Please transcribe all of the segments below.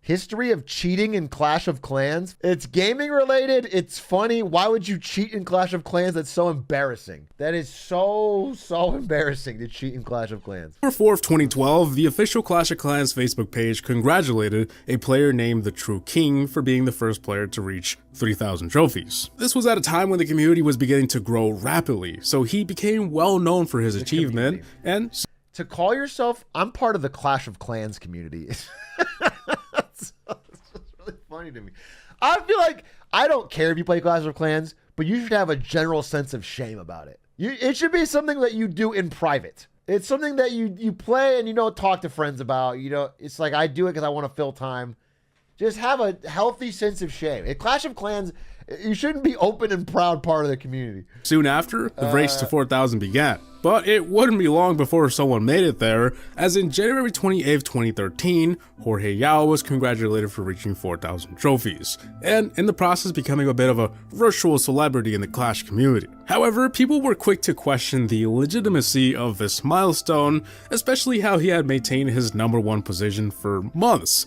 History of cheating in Clash of Clans. It's gaming related. It's funny. Why would you cheat in Clash of Clans? That's so embarrassing. That is so embarrassing to cheat in Clash of Clans. November 4th, 2012, the official Clash of Clans Facebook page congratulated a player named the True King for being the first player to reach 3,000 trophies. This was at a time when the community was beginning to grow rapidly, so he became well known for his achievement. And to call yourself, I'm part of the Clash of Clans community. It's really funny to me. I feel like I don't care if you play Clash of Clans, but you should have a general sense of shame about it. It should be something that you do in private. It's something that you play and you don't talk to friends about. You know, it's like I do it because I want to fill time. Just have a healthy sense of shame. In Clash of Clans, you shouldn't be open and proud part of the community. Soon after, the race to 4,000 began. But it wouldn't be long before someone made it there, as in January 28, 2013, Jorge Yao was congratulated for reaching 4,000 trophies, and in the process becoming a bit of a virtual celebrity in the Clash community. However, people were quick to question the legitimacy of this milestone, especially how he had maintained his #1 position for months.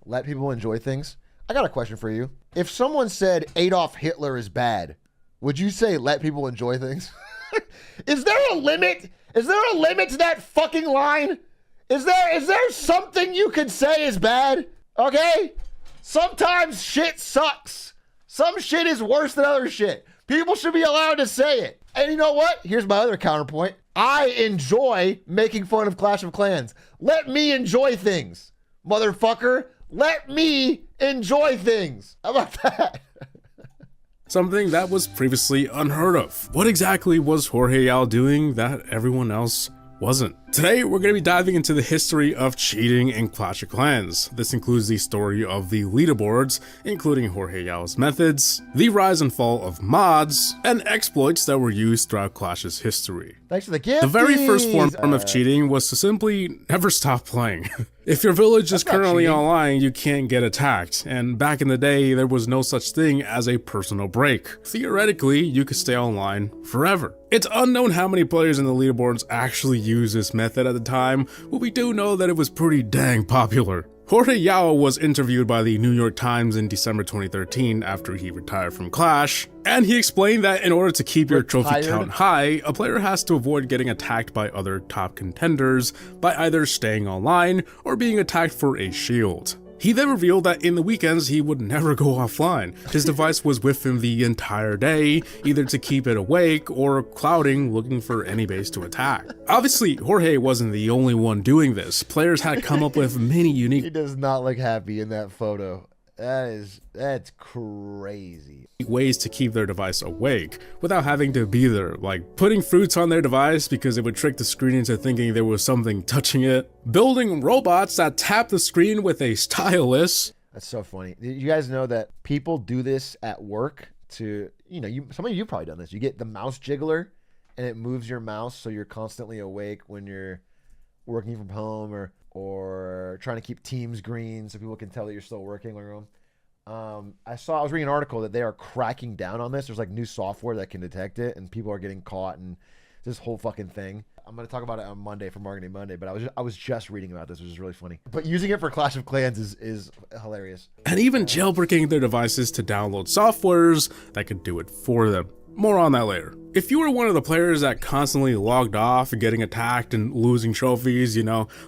Let people enjoy things? I got a question for you. If someone said Adolf Hitler is bad, would you say let people enjoy things? Is there a limit? Is there a limit to that fucking line? Is there something you could say is bad? Okay? Sometimes shit sucks. Some shit is worse than other shit. People should be allowed to say it. And you know what? Here's my other counterpoint. I enjoy making fun of Clash of Clans. Let me enjoy things, motherfucker. Let me enjoy things. How about that? Something that was previously unheard of. What exactly was Jorge Yao doing that everyone else wasn't? Today, we're going to be diving into the history of cheating in Clash of Clans. This includes the story of the leaderboards, including Jorge Yao's methods, the rise and fall of mods, and exploits that were used throughout Clash's history. Thanks for the gift. The very first form of cheating was to simply never stop playing. If your village is currently online, you can't get attacked, and back in the day, there was no such thing as a personal break. Theoretically, you could stay online forever. It's unknown how many players in the leaderboards actually use this method at the time, but we do know that it was pretty dang popular. Jorge Yao was interviewed by the New York Times in December 2013 after he retired from Clash, and he explained that in order to keep your trophy count high, a player has to avoid getting attacked by other top contenders by either staying online or being attacked for a shield. He then revealed that in the weekends he would never go offline. His device was with him the entire day, either to keep it awake or clouding looking for any base to attack. Obviously, Jorge wasn't the only one doing this. Players had come up with many unique He does not look happy in that photo. That's crazy. ways to keep their device awake without having to be there, like putting fruits on their device because it would trick the screen into thinking there was something touching it, building robots that tap the screen with a stylus. That's so funny. You guys know that people do this at work to, some of you probably done this. You get the mouse jiggler and it moves your mouse so you're constantly awake when you're working from home or trying to keep Teams green so people can tell that you're still working in the room. I was reading an article that they are cracking down on this. There's like new software that can detect it, and people are getting caught, and this whole fucking thing. I'm going to talk about it on Monday for Marketing Monday, but I was just reading about this, which is really funny. But using it for Clash of Clans is hilarious. And even jailbreaking their devices to download softwares that could do it for them. More on that later. If you were one of the players that constantly logged off and getting attacked and losing trophies,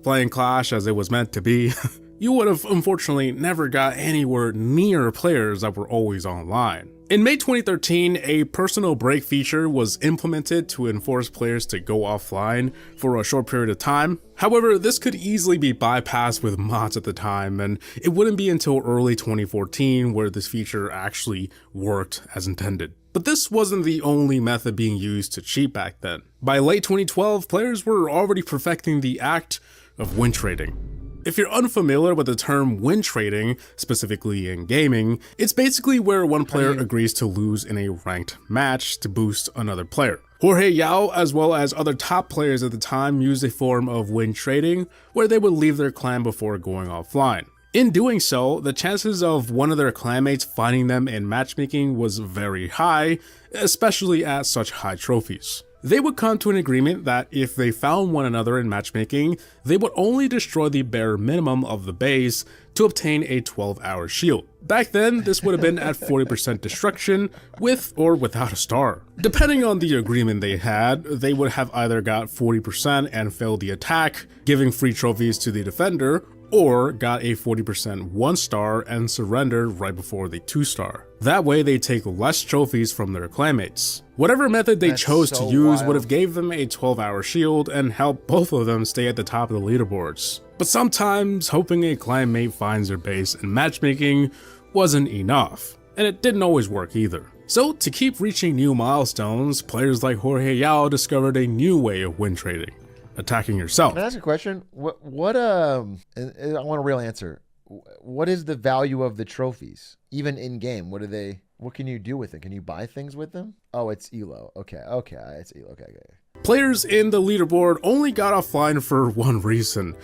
playing Clash as it was meant to be, you would have unfortunately never got anywhere near players that were always online. In May 2013, a personal break feature was implemented to enforce players to go offline for a short period of time. However, this could easily be bypassed with mods at the time, and it wouldn't be until early 2014 where this feature actually worked as intended. But this wasn't the only method being used to cheat back then. By late 2012, players were already perfecting the act of win trading. If you're unfamiliar with the term win trading, specifically in gaming, it's basically where one player agrees to lose in a ranked match to boost another player. Jorge Yao, as well as other top players at the time, used a form of win trading where they would leave their clan before going offline. In doing so, the chances of one of their clanmates finding them in matchmaking was very high, especially at such high trophies. They would come to an agreement that if they found one another in matchmaking, they would only destroy the bare minimum of the base to obtain a 12-hour shield. Back then, this would have been at 40% destruction with or without a star. Depending on the agreement they had, they would have either got 40% and failed the attack, giving free trophies to the defender, or got a 40% 1-star and surrendered right before the 2-star. That way they take less trophies from their clanmates. Whatever method they chose to use would have gave them a 12-hour shield and helped both of them stay at the top of the leaderboards. But sometimes hoping a clanmate finds their base in matchmaking wasn't enough, and it didn't always work either. So to keep reaching new milestones, players like Jorge Yao discovered a new way of win trading: attacking yourself. Can I ask a question? And I want a real answer. What is the value of the trophies? Even in game, what can you do with it? Can you buy things with them? Oh, it's Elo. Okay, it's Elo. Okay. Players in the leaderboard only got offline for one reason: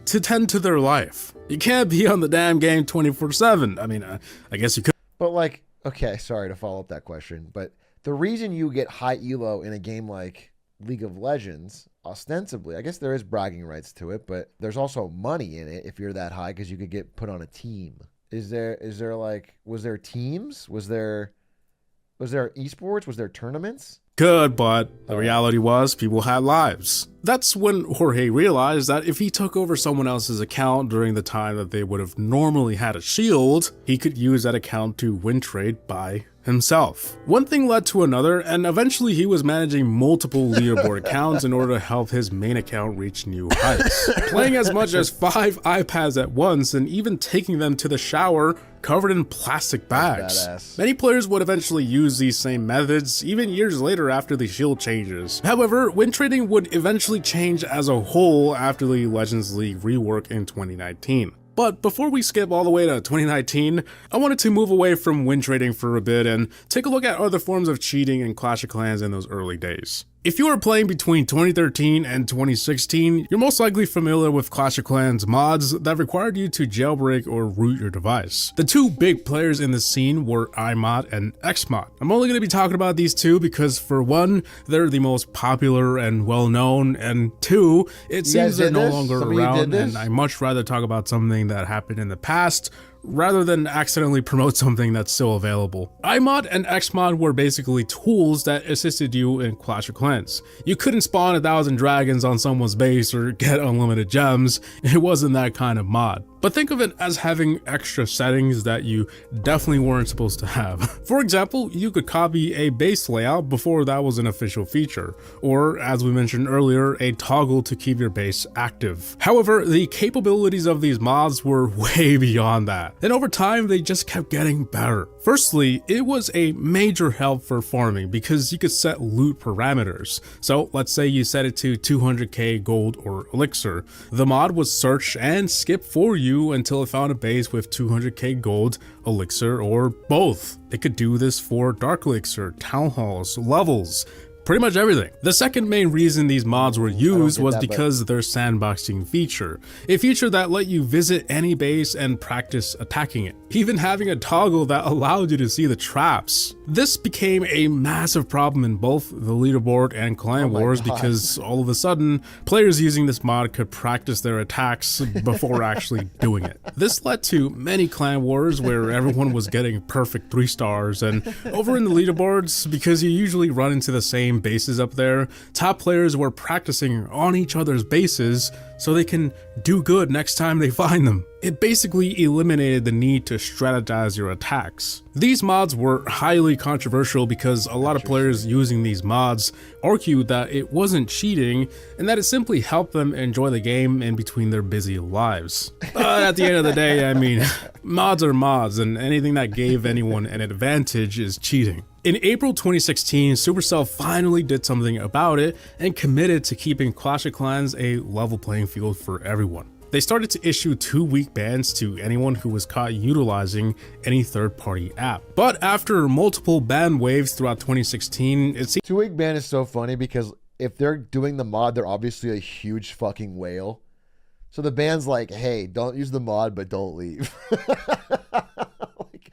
to tend to their life. You can't be on the damn game 24/7. I mean, I guess you could. But like, okay, sorry to follow up that question, but the reason you get high Elo in a game like League of Legends, ostensibly, I guess there is bragging rights to it, but there's also money in it if you're that high because you could get put on a team. Was there teams? Was there esports? Was there tournaments? Good, but the reality was people had lives. That's when Jorge realized that if he took over someone else's account during the time that they would have normally had a shield, he could use that account to win trade by himself. One thing led to another, and eventually he was managing multiple leaderboard accounts in order to help his main account reach new heights. Playing as much as 5 iPads at once and even taking them to the shower covered in plastic bags. Many players would eventually use these same methods even years later after the shield changes. However, win trading would eventually change as a whole after the Legends League rework in 2019. But before we skip all the way to 2019, I wanted to move away from win trading for a bit and take a look at other forms of cheating in Clash of Clans in those early days. If you were playing between 2013 and 2016, you're most likely familiar with Clash of Clans mods that required you to jailbreak or root your device. The two big players in the scene were iMod and Xmod. I'm only going to be talking about these two because, for one, they're the most popular and well-known, and two, it seems they're no longer around, and I'd much rather talk about something that happened in the past rather than accidentally promote something that's still available. iMod and Xmod were basically tools that assisted you in Clash of Clans. You couldn't spawn 1,000 dragons on someone's base or get unlimited gems. It wasn't that kind of mod. But think of it as having extra settings that you definitely weren't supposed to have. For example, you could copy a base layout before that was an official feature, or, as we mentioned earlier, a toggle to keep your base active. However, the capabilities of these mods were way beyond that, and over time they just kept getting better. Firstly, it was a major help for farming because you could set loot parameters. So let's say you set it to 200k gold or elixir. The mod would search and skip for you until it found a base with 200k gold, elixir, or both. It could do this for dark elixir, town halls, levels, pretty much everything. The second main reason these mods were used was because of their sandboxing feature, a feature that let you visit any base and practice attacking it, even having a toggle that allowed you to see the traps. This became a massive problem in both the leaderboard and clan wars because all of a sudden, players using this mod could practice their attacks before actually doing it. This led to many clan wars where everyone was getting perfect 3 stars, and over in the leaderboards, because you usually run into the same bases up there, top players were practicing on each other's bases so they can do good next time they find them. It basically eliminated the need to strategize your attacks. These mods were highly controversial because a lot of players using these mods argued that it wasn't cheating and that it simply helped them enjoy the game in between their busy lives. But at the end of the day, I mean, mods are mods, and anything that gave anyone an advantage is cheating. In April 2016, Supercell finally did something about it and committed to keeping Clash of Clans a level playing field for everyone. They started to issue 2-week bans to anyone who was caught utilizing any third-party app. But after multiple ban waves throughout 2016, it seemed 2-week ban is so funny because if they're doing the mod, they're obviously a huge fucking whale. So the ban's like, hey, don't use the mod, but don't leave. Like,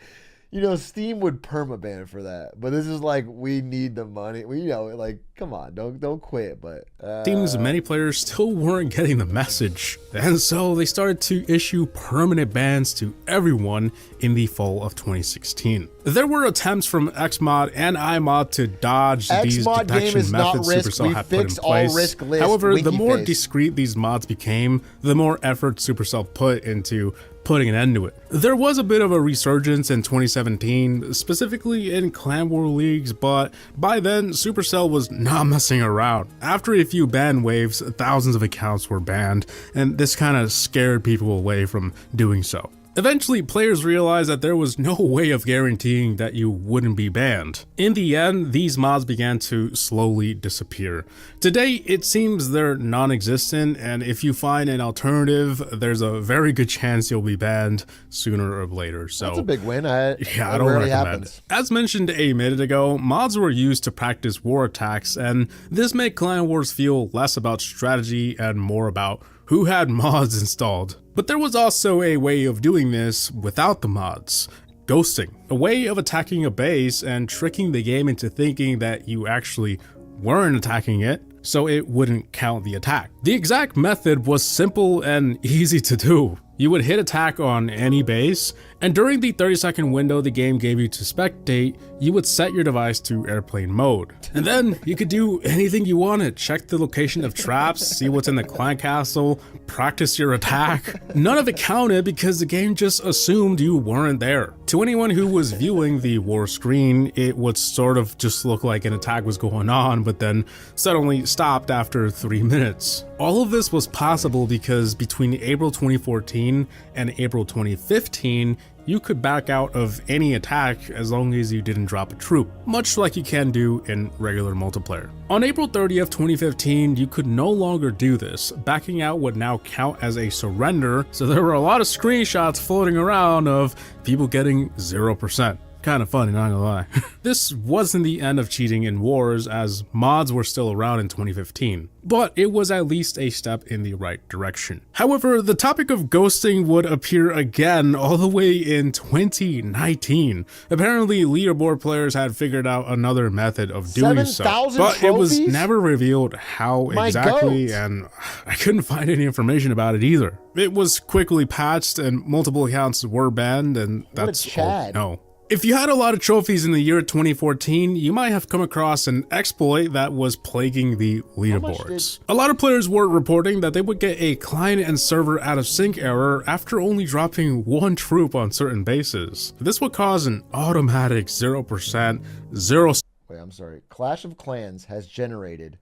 You know, Steam would permaban for that, but this is like, we need the money. We, like, come on, don't quit. But Seems many players still weren't getting the message, and so they started to issue permanent bans to everyone in the fall of 2016. There were attempts from Xmod and iMod to dodge these Xmod game detection is not methods risk. Supercell We had put in fix all place. risk list, However, the winky more face. discreet these mods became, the more effort Supercell put into putting an end to it. There was a bit of a resurgence in 2017, specifically in Clan War leagues, but by then Supercell was not messing around. After a few ban waves, thousands of accounts were banned, and this kind of scared people away from doing so. Eventually, players realized that there was no way of guaranteeing that you wouldn't be banned. In the end, these mods began to slowly disappear. Today, it seems they're non-existent, and if you find an alternative, there's a very good chance you'll be banned sooner or later. So that's a big win. I don't recommend happens. it. As mentioned a minute ago, mods were used to practice war attacks, and this made clan wars feel less about strategy and more about who had mods installed. But there was also a way of doing this without the mods. Ghosting, a way of attacking a base and tricking the game into thinking that you actually weren't attacking it, so it wouldn't count the attack. The exact method was simple and easy to do. You would hit attack on any base, and during the 30-second window the game gave you to spectate, you would set your device to airplane mode. And then you could do anything you wanted. Check the location of traps, see what's in the clan castle, practice your attack. None of it counted because the game just assumed you weren't there. To anyone who was viewing the war screen, it would sort of just look like an attack was going on, but then suddenly stopped after 3 minutes. All of this was possible because between April 2014 and April 2015, you could back out of any attack as long as you didn't drop a troop, much like you can do in regular multiplayer. On April 30th, 2015, you could no longer do this. Backing out would now count as a surrender, so there were a lot of screenshots floating around of people getting 0%. Kind of funny, not gonna lie. This wasn't the end of cheating in wars, as mods were still around in 2015, but it was at least a step in the right direction. However, the topic of ghosting would appear again all the way in 2019. Apparently, leaderboard players had figured out another method of doing so, but trophies? It was never revealed how exactly, goat. and I couldn't find any information about it either. It was quickly patched and multiple accounts were banned, and that's all. No. If you had a lot of trophies in the year 2014, you might have come across an exploit that was plaguing the leaderboards. A lot of players were reporting that they would get a client and server out of sync error after only dropping one troop on certain bases. This would cause an automatic 0%, Wait, I'm sorry. Clash of Clans has generated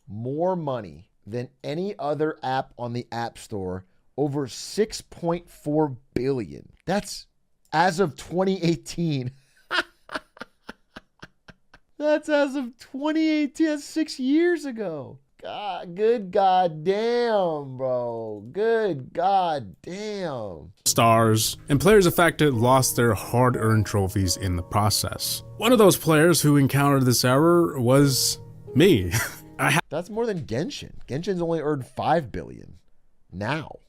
more money than any other app on the App Store, over 6.4 billion. That's as of 2018. That's as of 2018. That's 6 years ago. God, good goddamn, bro. Good goddamn. Stars, and players affected lost their hard-earned trophies in the process. One of those players who encountered this error was me. That's more than Genshin. Genshin's only earned 5 billion now.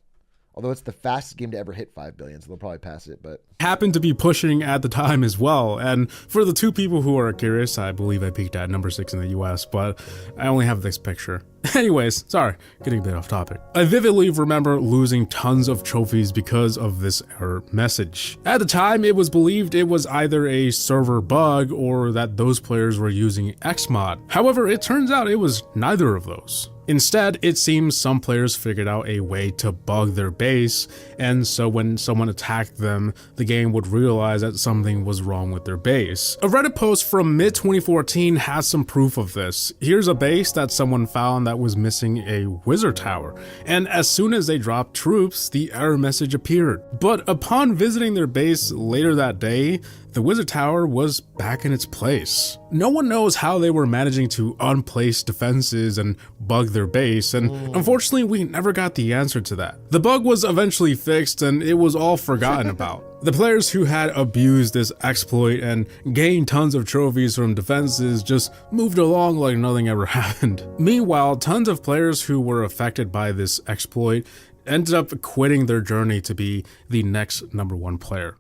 Although it's the fastest game to ever hit 5 billion, so they'll probably pass it, but happened to be pushing at the time as well. And for the two people who are curious, I believe I peaked at number 6 in the US, but I only have this picture. Anyways, sorry, getting a bit off topic. I vividly remember losing tons of trophies because of this error message. At the time, it was believed it was either a server bug or that those players were using Xmod. However, it turns out it was neither of those. Instead, it seems some players figured out a way to bug their base, and so when someone attacked them, the game would realize that something was wrong with their base. A Reddit post from mid-2014 has some proof of this. Here's a base that someone found that was missing a wizard tower, and as soon as they dropped troops, the error message appeared. But upon visiting their base later that day, the wizard tower was back in its place. No one knows how they were managing to unplace defenses and bug their base, and unfortunately we never got the answer to that. The bug was eventually fixed and it was all forgotten about. The players who had abused this exploit and gained tons of trophies from defenses just moved along like nothing ever happened. Meanwhile, tons of players who were affected by this exploit ended up quitting their journey to be the next #1 player.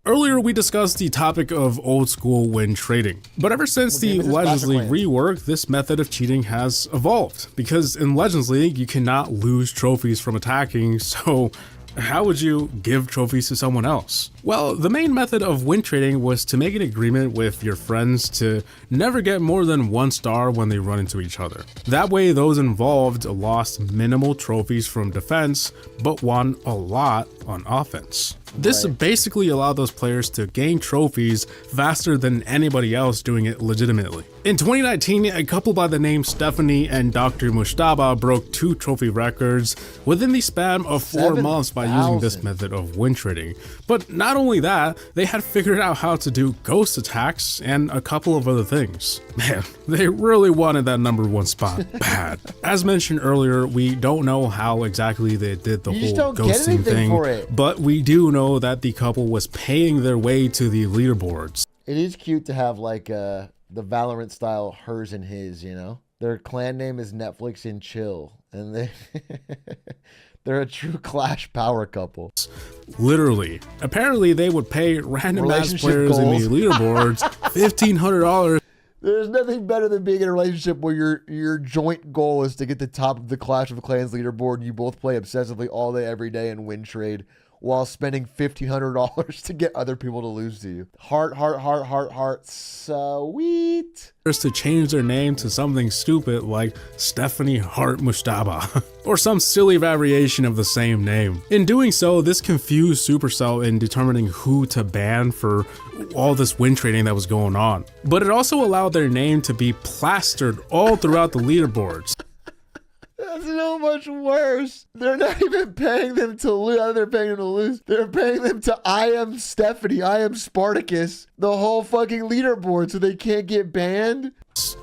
Earlier, we discussed the topic of old school win trading, but ever since the Legends League rework, this method of cheating has evolved, because in Legends League, you cannot lose trophies from attacking, so how would you give trophies to someone else? Well, the main method of win trading was to make an agreement with your friends to never get more than 1 star when they run into each other. That way, those involved lost minimal trophies from defense, but won a lot on offense. This basically allowed those players to gain trophies faster than anybody else doing it legitimately. In 2019, a couple by the name Stephanie and Dr. Mushtaba broke 2 trophy records within the span of 4 months by using this method of win trading. But not only that, they had figured out how to do ghost attacks and a couple of other things. Man, they really wanted that #1 spot bad. As mentioned earlier, we don't know how exactly they did the whole ghosting thing, but we do know that the couple was paying their way to the leaderboards. It is cute to have like the Valorant style hers and his, you know? Their clan name is Netflix and Chill, and they're a true Clash power couple. Literally. Apparently they would pay random ass players in the leaderboards $1,500. There's nothing better than being in a relationship where your joint goal is to get the top of the Clash of Clans leaderboard and you both play obsessively all day every day and win trade while spending $1,500 to get other people to lose to you. Heart, sweet. To change their name to something stupid like Stephanie Heart Mushtaba or some silly variation of the same name. In doing so, this confused Supercell in determining who to ban for all this win trading that was going on. But it also allowed their name to be plastered all throughout the leaderboards. That's so much worse. They're not even paying them to lose. They're paying them to lose. They're paying them to I am Stephanie, I am Spartacus, the whole fucking leaderboard so they can't get banned.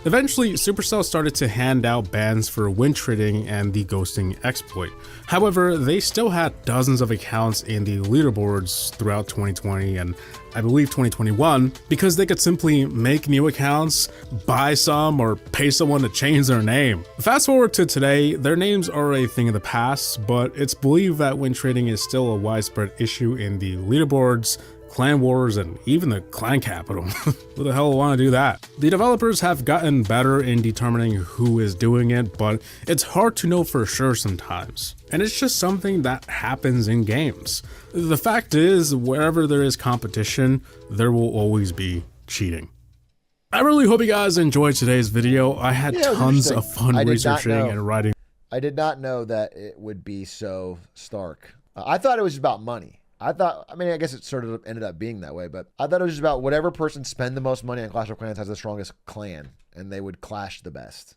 Eventually, Supercell started to hand out bans for win trading and the ghosting exploit. However, they still had dozens of accounts in the leaderboards throughout 2020 and I believe 2021 because they could simply make new accounts, buy some, or pay someone to change their name. Fast forward to today, their names are a thing of the past, but it's believed that win trading is still a widespread issue in the leaderboards, clan wars, and even the clan capital. Who the hell want to do that? The developers have gotten better in determining who is doing it, but it's hard to know for sure sometimes. And it's just something that happens in games. The fact is, wherever there is competition, there will always be cheating. I really hope you guys enjoyed today's video. I had tons of fun researching and writing. I did not know that it would be so stark. I thought it was about money. I mean, I guess it sort of ended up being that way, but I thought it was just about whatever person spend the most money on Clash of Clans has the strongest clan, and they would clash the best.